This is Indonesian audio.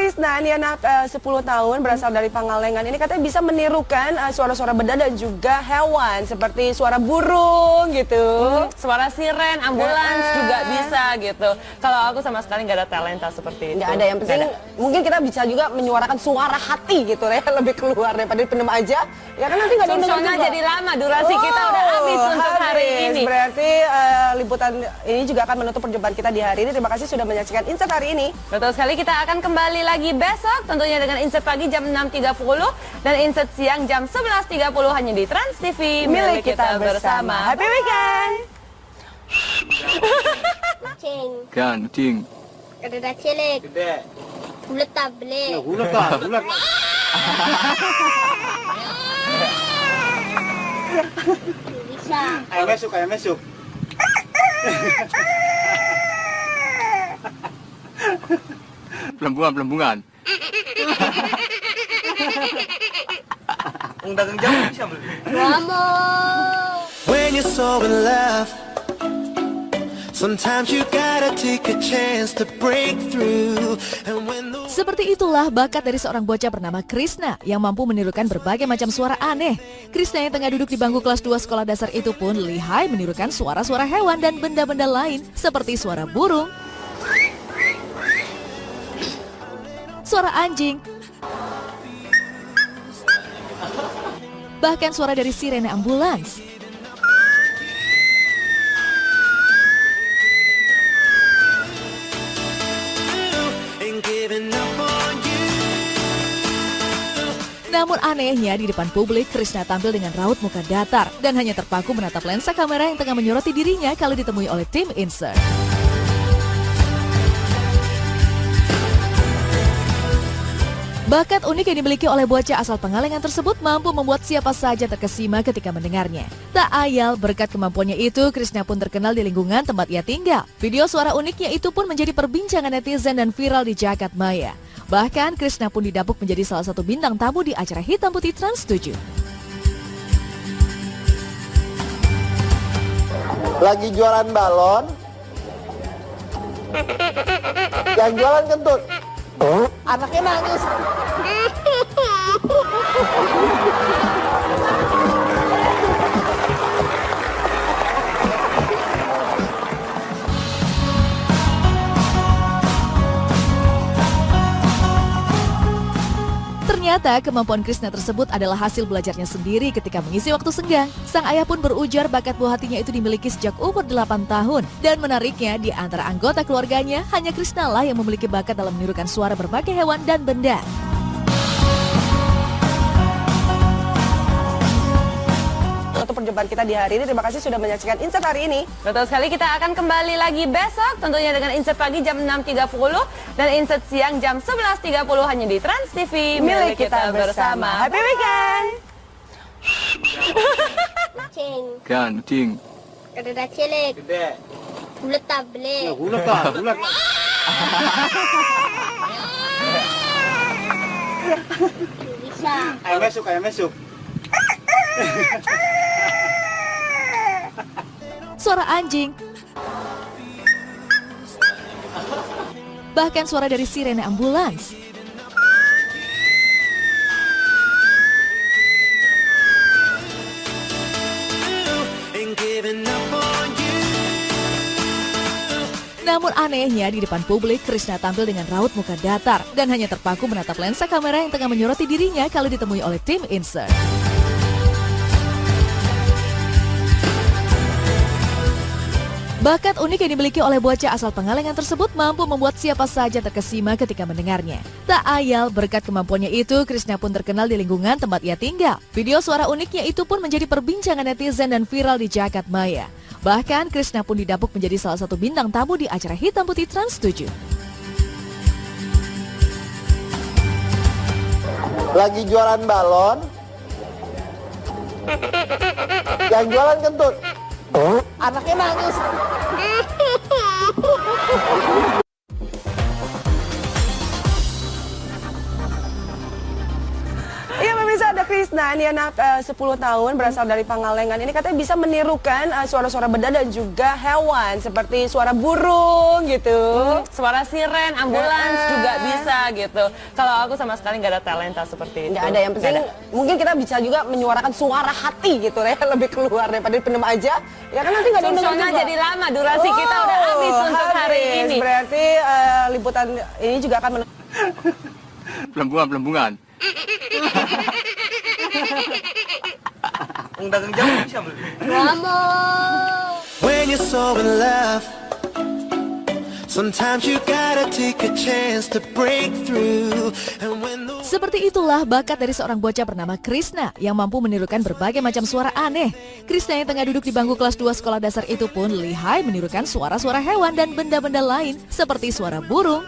Krisna, ini anak 10 tahun berasal dari Pangalengan. Ini katanya bisa menirukan suara-suara benda dan juga hewan seperti suara burung gitu. Suara siren, ambulans juga bisa gitu. Kalau aku sama sekali nggak ada talenta seperti itu. Nggak ada, yang penting mungkin kita bisa juga menyuarakan suara hati gitu ya, lebih keluar daripada dipendam aja. Ya kan nanti nggak ada yang denger juga. Jadi lama, durasi kita udah habis untuk hari ini. Berarti liputan ini juga akan menutup perjumpaan kita di hari ini. Terima kasih sudah menyaksikan Insert hari ini. Betul sekali, kita akan kembali lagi besok tentunya dengan Insert pagi jam 6.30 dan Insert siang jam 11.30 hanya di Trans TV milik kita bersama. Happy weekend. Kucing. Kan, kucing. Ada cilik. Gede. Ulet tablet. Ulat. Bisa. Ayam mesuk. Pelembungan. Ung dagang jauh bisa beli. Kamu. When you're so in love, sometimes you gotta take a chance to break through. And when the Seperti itulah bakat dari seorang bocah bernama Krisna yang mampu menirukan berbagai macam suara aneh. Krisna yang tengah duduk di bangku kelas 2 sekolah dasar itu pun lihai menirukan suara-suara hewan dan benda-benda lain seperti suara burung, suara anjing, bahkan suara dari sirene ambulans. ain't giving up on you. Namun anehnya di depan publik, Krisna tampil dengan raut muka datar dan hanya terpaku menatap lensa kamera yang tengah menyoroti dirinya kalau ditemui oleh tim Insert. Bakat unik yang dimiliki oleh bocah asal Pangalengan tersebut mampu membuat siapa saja terkesima ketika mendengarnya. Tak ayal, berkat kemampuannya itu, Krisna pun terkenal di lingkungan tempat ia tinggal. Video suara uniknya itu pun menjadi perbincangan netizen dan viral di jagat maya. Bahkan, Krisna pun didapuk menjadi salah satu bintang tamu di acara Hitam Putih Trans 7. Lagi jualan balon, yang jualan kentut, anaknya nangis. Ternyata kemampuan Krisna tersebut adalah hasil belajarnya sendiri ketika mengisi waktu senggang. Sang ayah pun berujar bakat buah hatinya itu dimiliki sejak umur 8 tahun. Dan menariknya, di antara anggota keluarganya, hanya Krisna lah yang memiliki bakat dalam menirukan suara berbagai hewan dan benda. Untuk perjumpaan kita di hari ini, terima kasih sudah menyaksikan Insert hari ini. Betul sekali, kita akan kembali lagi besok tentunya dengan Insert pagi jam 6.30 dan Insert siang jam 11.30 hanya di Trans TV Milik kita bersama. Happy weekend. Kucing. Kan, kucing. Ada cilik. Gede. Ulet tablet. Ulat. Bisa. Ayam mesuk. Suara anjing, bahkan suara dari sirene ambulans. Ain't giving up on you. Namun anehnya di depan publik, Krisna tampil dengan raut muka datar dan hanya terpaku menatap lensa kamera yang tengah menyoroti dirinya kalau ditemui oleh tim Insert. Bakat unik yang dimiliki oleh bocah asal Pangalengan tersebut mampu membuat siapa saja terkesima ketika mendengarnya. Tak ayal, berkat kemampuannya itu, Krisna pun terkenal di lingkungan tempat ia tinggal. Video suara uniknya itu pun menjadi perbincangan netizen dan viral di jagat maya. Bahkan, Krisna pun didapuk menjadi salah satu bintang tamu di acara Hitam Putih Trans 7. Lagi jualan balon, yang jualan kentut, anaknya nangis. Iya pemirsa, ada Krisna. Krisna, ini anak 10 tahun berasal dari Pangalengan. Ini katanya bisa menirukan suara-suara benda dan juga hewan seperti suara burung gitu. Suara siren, ambulans juga bisa gitu. Kalau aku sama sekali nggak ada talenta seperti itu. Nggak ada, yang penting mungkin kita bisa juga menyuarakan suara hati gitu ya, lebih keluar daripada dipendam aja. Ya kan nanti nggak ada yang denger Susunya juga. jadi lama, durasi kita udah habis untuk hari ini. Berarti liputan ini juga akan Pelembungan. Ang dagang jauh bisa beli. when you're so in love, sometimes you gotta take a chance to break through. And when the Seperti itulah bakat dari seorang bocah bernama Krisna yang mampu menirukan berbagai macam suara aneh. Krisna yang tengah duduk di bangku kelas 2 sekolah dasar itu pun lihai menirukan suara-suara hewan dan benda-benda lain seperti suara burung,